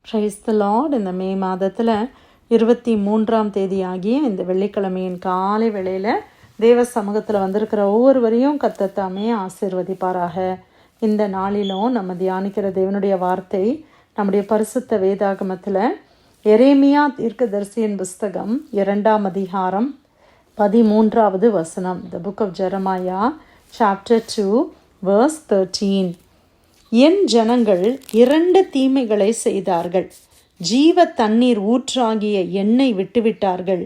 Praise the Lord. இந்த மே மாதத்தில் 23ஆம் தேதி ஆகிய இந்த வெள்ளிக்கிழமையின் காலை வேளையில் தேவ சமூகத்தில் வந்திருக்கிற ஒவ்வொருவரையும் கர்த்தர் தாமே ஆசீர்வதிப்பாராக. இந்த நாளிலும் நம்ம தியானிக்கிற தேவனுடைய வார்த்தை நம்முடைய பரிசுத்த வேதாகமத்தில் எரேமியா தீர்க்கதரிசியின் புஸ்தகம் 2ஆம் அதிகாரம் 13வது வசனம். The book of Jeremiah chapter 2 verse 13. என் ஜனங்கள் 2 தீமைகளை செய்தார்கள். ஜீவ தண்ணீர் ஊற்றாகிய எண்ணெய் விட்டுவிட்டார்கள்.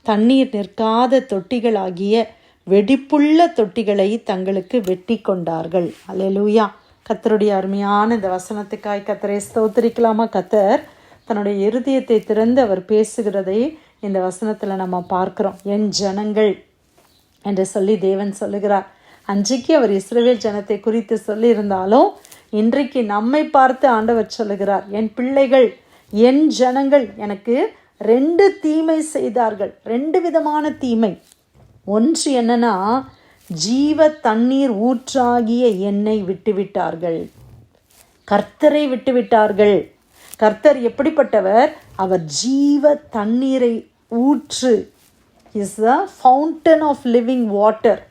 தண்ணீர் நிற்காத தொட்டிகளாகிய வெடிப்புள்ள தொட்டிகளை தங்களுக்கு வெட்டி கொண்டார்கள். அல்லேலூயா. கர்த்தருடைய அருமையான இந்த வசனத்துக்காய் கர்த்தரை ஸ்தோத்திரிக்கலாமா? கர்த்தர் தன்னுடைய இருதயத்தை திறந்து அவர் பேசுகிறதை இந்த வசனத்தில் நம்ம பார்க்கிறோம். என் ஜனங்கள் என்று சொல்லி தேவன் சொல்லுகிறார். அன்றைக்கு அவர் இஸ்ரவேல் ஜனத்தை குறித்து சொல்லியிருந்தாலும் இன்றைக்கு நம்மை பார்த்து ஆண்டவர் சொல்லுகிறார், என் பிள்ளைகள், என் ஜனங்கள் எனக்கு 2 தீமை செய்தார்கள். 2 விதமான தீமை. ஒன்று என்னன்னா, ஜீவ தண்ணீர் ஊற்றாகிய எண்ணெய் விட்டுவிட்டார்கள், கர்த்தரை விட்டுவிட்டார்கள். கர்த்தர் எப்படிப்பட்டவர்? அவர் ஜீவ தண்ணீரை ஊற்று, is the fountain of living water.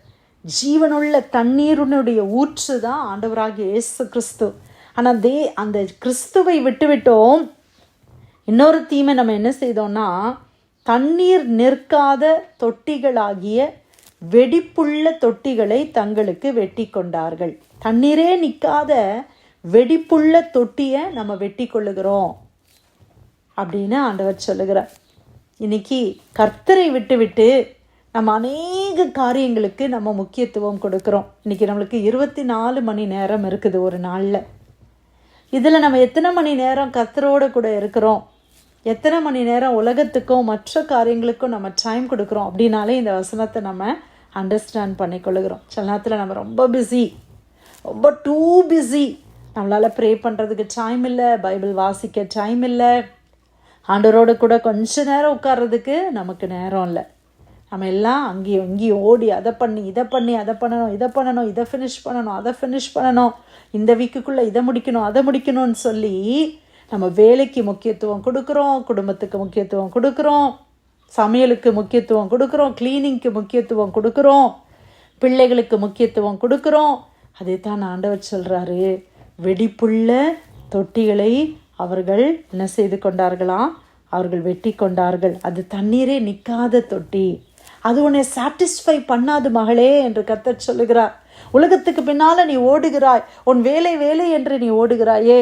ஜீவனுள்ள தண்ணீருனுடைய ஊற்று தான் ஆண்டவராகிய இயேசு கிறிஸ்து. ஆனால் அந்த கிறிஸ்துவை விட்டுவிட்டோம். இன்னொரு தீமை நம்ம என்ன செய்தோம்னா, தண்ணீர் நிற்காத தொட்டிகளாகிய வெடிப்புள்ள தொட்டிகளை தங்களுக்கு வெட்டி கொண்டார்கள். தண்ணீரே நிற்காத வெடிப்புள்ள தொட்டியை நம்ம வெட்டி கொள்ளுகிறோம் அப்படின்னு ஆண்டவர் சொல்லுகிறார். இன்னைக்கு கர்த்தரை விட்டு நம்ம அநேக காரியங்களுக்கு நம்ம முக்கியத்துவம் கொடுக்குறோம். இன்றைக்கி நம்மளுக்கு 24 மணி நேரம் இருக்குது ஒரு நாளில். இதில் நம்ம எத்தனை மணி நேரம் கர்த்தரோடு கூட இருக்கிறோம், எத்தனை மணி நேரம் உலகத்துக்கும் மற்ற காரியங்களுக்கும் நம்ம டைம் கொடுக்குறோம் அப்படின்னாலே இந்த வசனத்தை நம்ம அண்டர்ஸ்டாண்ட் பண்ணிக்கொள்ளுகிறோம். சில நேரத்தில் நம்ம ரொம்ப பிஸி, ரொம்ப டூ பிஸி. நம்மளால் ப்ரே பண்ணுறதுக்கு டைம் இல்லை, பைபிள் வாசிக்க டைம் இல்லை, ஆண்டவரோடு கூட கொஞ்ச நேரம் உட்கார்றதுக்கு நமக்கு நேரம் இல்லை. நம்ம எல்லாம் அங்கேயும் இங்கேயும் ஓடி அதை பண்ணி இதை பண்ணணும், இதை ஃபினிஷ் பண்ணணும், அதை ஃபினிஷ் பண்ணணும், இந்த வீக்குக்குள்ளே இதை முடிக்கணும், அதை முடிக்கணும்னு சொல்லி நம்ம வேலைக்கு முக்கியத்துவம் கொடுக்குறோம், குடும்பத்துக்கு முக்கியத்துவம் கொடுக்குறோம், சமையலுக்கு முக்கியத்துவம் கொடுக்குறோம், கிளீனிங்க்கு முக்கியத்துவம் கொடுக்குறோம், பிள்ளைகளுக்கு முக்கியத்துவம் கொடுக்குறோம். அதே தான் ஆண்டவர் சொல்கிறாரு, வெடிப்புள்ள தொட்டிகளை அவர்கள் என்ன செய்து கொண்டார்களாம்? அவர்கள் வெட்டி கொண்டார்கள். அது தண்ணீரே நிற்காத தொட்டி. அது உன்னை சாட்டிஸ்ஃபை பண்ணாது மகளே என்று கர்த்தர் சொல்லுகிறார். உலகத்துக்கு பின்னால் நீ ஓடுகிறாய், உன் வேலை வேலை என்று நீ ஓடுகிறாயே,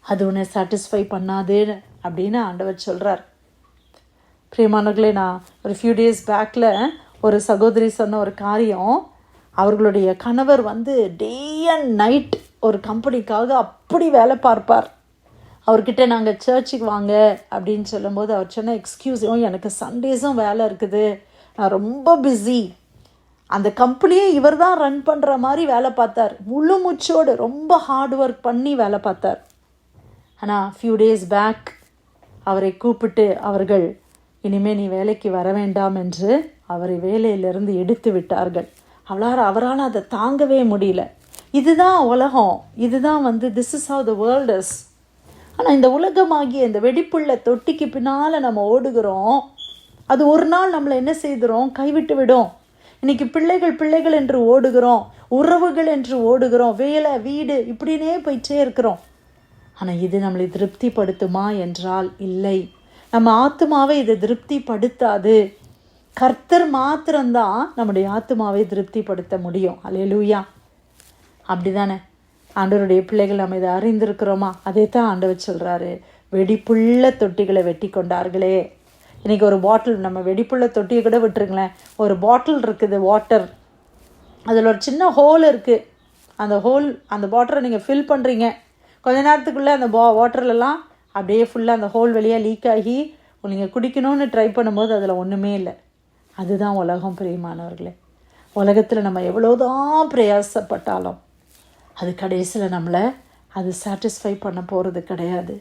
அது உன்னை சாட்டிஸ்ஃபை பண்ணாது அப்படின்னு ஆண்டவர் சொல்கிறார். பிரியமானவர்களே, நான் ஒரு ஃபியூ டேஸ் பேக்கில் ஒரு சகோதரி சொன்ன ஒரு காரியம், அவர்களுடைய கணவர் டே அண்ட் நைட் ஒரு கம்பெனிக்காக அப்படி வேலை பார்ப்பார். அவர்கிட்ட நாங்கள் சர்ச்சுக்கு வாங்க அப்படின்னு சொல்லும்போது அவர் சொன்ன எக்ஸ்கியூஸ், எனக்கு சண்டேஸும் வேலை இருக்குது, நான் ரொம்ப பிஸி. அந்த கம்பெனியே இவர் தான் ரன் பண்ணுற மாதிரி வேலை பார்த்தார், முழு மூச்சோடு ரொம்ப ஹார்ட் ஒர்க் பண்ணி வேலை பார்த்தார். ஆனால் ஃபியூ டேஸ் பேக் அவரை கூப்பிட்டு அவர்கள், இனிமேல் நீ வேலைக்கு வர வேண்டாம் என்று அவரை வேலையிலிருந்து எடுத்து விட்டார்கள். அவரால் அதை தாங்கவே முடியல. இதுதான் உலகம், இதுதான் this is how the world is. ஆனால் இந்த உலகமாகிய இந்த வெடிப்புள்ள தொட்டிக்கு பின்னால் நம்ம ஓடுகிறோம். அது ஒரு நாள் நம்மளை என்ன செய்கிறோம்? கைவிட்டு விடும். இன்றைக்கி பிள்ளைகள் என்று ஓடுகிறோம், உறவுகள் என்று ஓடுகிறோம், வேலை வீடு இப்படினே போயிட்டே இருக்கிறோம். ஆனால் இது நம்மளை திருப்திப்படுத்துமா என்றால் இல்லை. நம்ம ஆத்துமாவை இதை திருப்திப்படுத்தாது. கர்த்தர் மாத்திரம்தான் நம்முடைய ஆத்துமாவை திருப்திப்படுத்த முடியும். அல்லேலூயா. அப்படி தானே ஆண்டவருடைய பிள்ளைகள் நம்ம இதை அறிந்திருக்கிறோமா? அதே தான் ஆண்டவர் சொல்கிறாரு, வெடிப்புள்ள தொட்டிகளை வெட்டி கொண்டார்களே. இன்றைக்கி ஒரு பாட்டில், நம்ம வெடிப்புள்ள தொட்டியை கூட விட்டுருங்களேன், ஒரு பாட்டில் இருக்குது வாட்டர், அதில் ஒரு சின்ன ஹோல் இருக்குது. அந்த வாட்டரை நீங்கள் ஃபில் பண்ணுறீங்க, கொஞ்ச நேரத்துக்குள்ளே அந்த வாட்டர்லலாம் அப்படியே ஃபுல்லாக அந்த ஹோல் வழியாக லீக் ஆகி நீங்கள் குடிக்கணும்னு ட்ரை பண்ணும்போது அதில் ஒன்றுமே இல்லை. அதுதான் உலகம். பிரியமானவர்களே, உலகத்தில் நம்ம எவ்வளோதான் பிரயாசப்பட்டாலும் அது கடைசியில் நம்மளை அது சாட்டிஸ்ஃபை பண்ண போகிறது கிடையாது.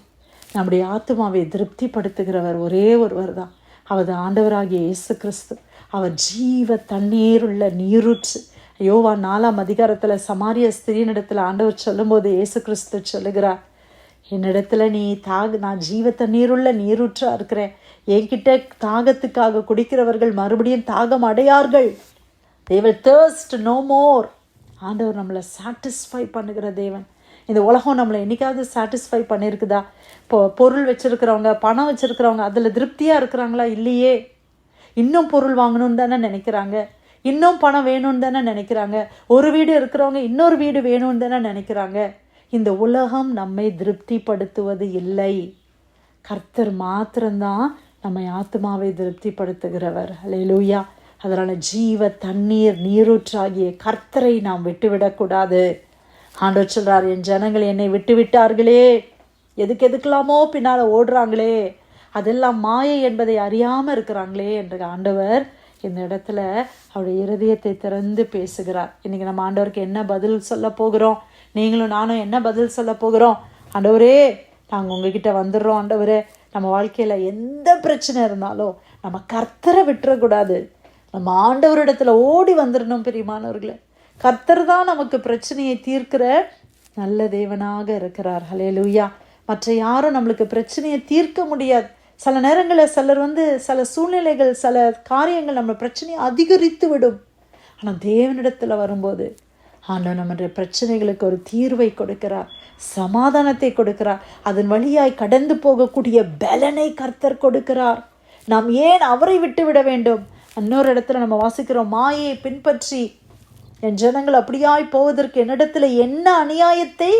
நம்முடைய ஆத்துமாவை திருப்திப்படுத்துகிறவர் ஒரே ஒருவர் தான், அவர் ஆண்டவராகிய இயேசு கிறிஸ்து. அவர் ஜீவ தண்ணீருள்ள நீரூற்று. யோவான் 4ஆம் அதிகாரத்தில் சமாரிய ஸ்திரீனிடத்தில் ஆண்டவர் சொல்லும்போது இயேசு கிறிஸ்து சொல்லுகிறார், என்னிடத்துல நீ நான் ஜீவ தண்ணீருள்ள நீரூற்றா இருக்கிறேன். என்கிட்ட தாகத்துக்காக குடிக்கிறவர்கள் மறுபடியும் தாகம் அடையார்கள். they will thirst no more. ஆண்டவர் நம்மளை சாட்டிஸ்ஃபை பண்ணுகிற தேவன். இந்த உலகம் நம்மளை என்னைக்காவது சாட்டிஸ்ஃபை பண்ணியிருக்குதா? பொருள் வச்சுருக்கிறவங்க, பணம் வச்சுருக்கிறவங்க அதில் திருப்தியாக இருக்கிறாங்களா? இல்லையே. இன்னும் பொருள் வாங்கணும்னு தானே நினைக்கிறாங்க, இன்னும் பணம் வேணும்னு தானே நினைக்கிறாங்க. ஒரு வீடு இருக்கிறவங்க இன்னொரு வீடு வேணும்னு தானே நினைக்கிறாங்க. இந்த உலகம் நம்மை திருப்திப்படுத்துவது இல்லை. கர்த்தர் மாத்திரம்தான் நம்மை ஆத்மாவை திருப்திப்படுத்துகிறவர். அல்லேலூயா. அதனால் ஜீவ தண்ணீர் நீரூற்றாகிய கர்த்தரை நாம் விட்டுவிடக்கூடாது. ஆண்டவர் சொல்றார், என் ஜனங்கள் என்னை விட்டு விட்டார்களே, எதுக்கெல்லாமோ பின்னால் ஓடுறாங்களே, அதெல்லாம் மாயை என்பதை அறியாமல் இருக்கிறாங்களே என்று ஆண்டவர் இந்த இடத்துல அவருடைய இருதயத்தை திறந்து பேசுகிறார். இன்றைக்கி நம்ம ஆண்டவருக்கு என்ன பதில் சொல்ல போகிறோம்? நீங்களும் நானும் என்ன பதில் சொல்ல போகிறோம்? ஆண்டவரே, நாங்கள் உங்ககிட்ட வந்துடுறோம். ஆண்டவரே, நம்ம வாழ்க்கையில் எந்த பிரச்சனை இருந்தாலும் நம்ம கர்த்தரை விட்டுறக்கூடாது. நம்ம ஆண்டவரிடத்துல ஓடி வந்துடணும். பிரியமானவர்களே, கர்த்தர் தான் நமக்கு பிரச்சனையை தீர்க்கிற நல்ல தேவனாக இருக்கிறார். ஹல்லேலூயா. மற்ற யாரும் நம்மளுக்கு பிரச்சனையை தீர்க்க முடியாது. சில நேரங்களில் சில சூழ்நிலைகள், சில காரியங்கள் நம்ம பிரச்சனையை அதிகரித்து விடும். ஆனால் தேவனிடத்தில் வரும்போது ஆண்டவர் நம்முடைய பிரச்சனைகளுக்கு ஒரு தீர்வை கொடுக்கிறார், சமாதானத்தை கொடுக்கிறார். அதன் வழியாய் கடந்து போகக்கூடிய பலனை கர்த்தர் கொடுக்கிறார். நாம் ஏன் அவரை விட்டு விட வேண்டும்? இன்னொரு இடத்துல நம்ம வாசிக்கிறோம், மாயை பின்பற்றி என் ஜனங்கள் அப்படியாய் போவதற்கு என்னிடத்துல என்ன அநியாயத்தை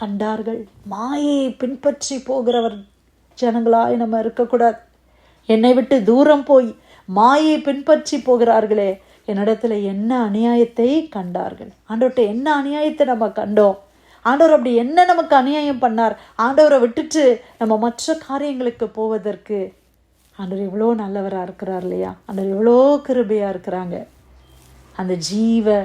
கண்டார்கள். மாயை பின்பற்றி போகிறவர் ஜனங்களாய் நம்ம இருக்கக்கூடாது. என்னை விட்டு தூரம் போய் மாயை பின்பற்றி போகிறார்களே, என்னிடத்துல என்ன அநியாயத்தை கண்டார்கள். ஆண்டவர்கிட்ட என்ன அநியாயத்தை நம்ம கண்டோம்? ஆண்டவர் அப்படி என்ன நமக்கு அநியாயம் பண்ணார்? ஆண்டவரை விட்டுட்டு நம்ம மற்ற காரியங்களுக்கு போவதற்கு ஆண்டவர் எவ்வளோ நல்லவராக இருக்கிறார் இல்லையா? ஆண்டவர் எவ்வளோ கிருபையாக இருக்கிறாங்க. அந்த ஜீவ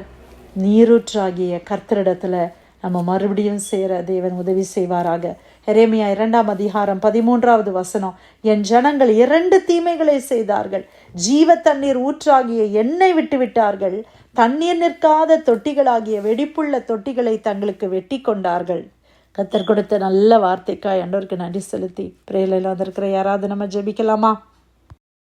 நீரூற்றாகிய கர்த்தரிடத்துல நம்ம மறுபடியும் சேர தேவன் உதவி செய்வாராக. எரேமியா 2:13 என் ஜனங்கள் 2 தீமைகளை செய்தார்கள். ஜீவ தண்ணீர் ஊற்றாகிய எண்ணெய் விட்டு விட்டார்கள். தண்ணீர் நிற்காத தொட்டிகளாகிய வெடிப்புள்ள தொட்டிகளை தங்களுக்கு வெட்டி கொண்டார்கள். கர்த்தர் கொடுத்த நல்ல வார்த்தைக்காய் ஆண்டவருக்கு நன்றி செலுத்தி பிரேயரில் வந்திருக்கிற யாராவது நம்ம ஜெபிக்கலாமா?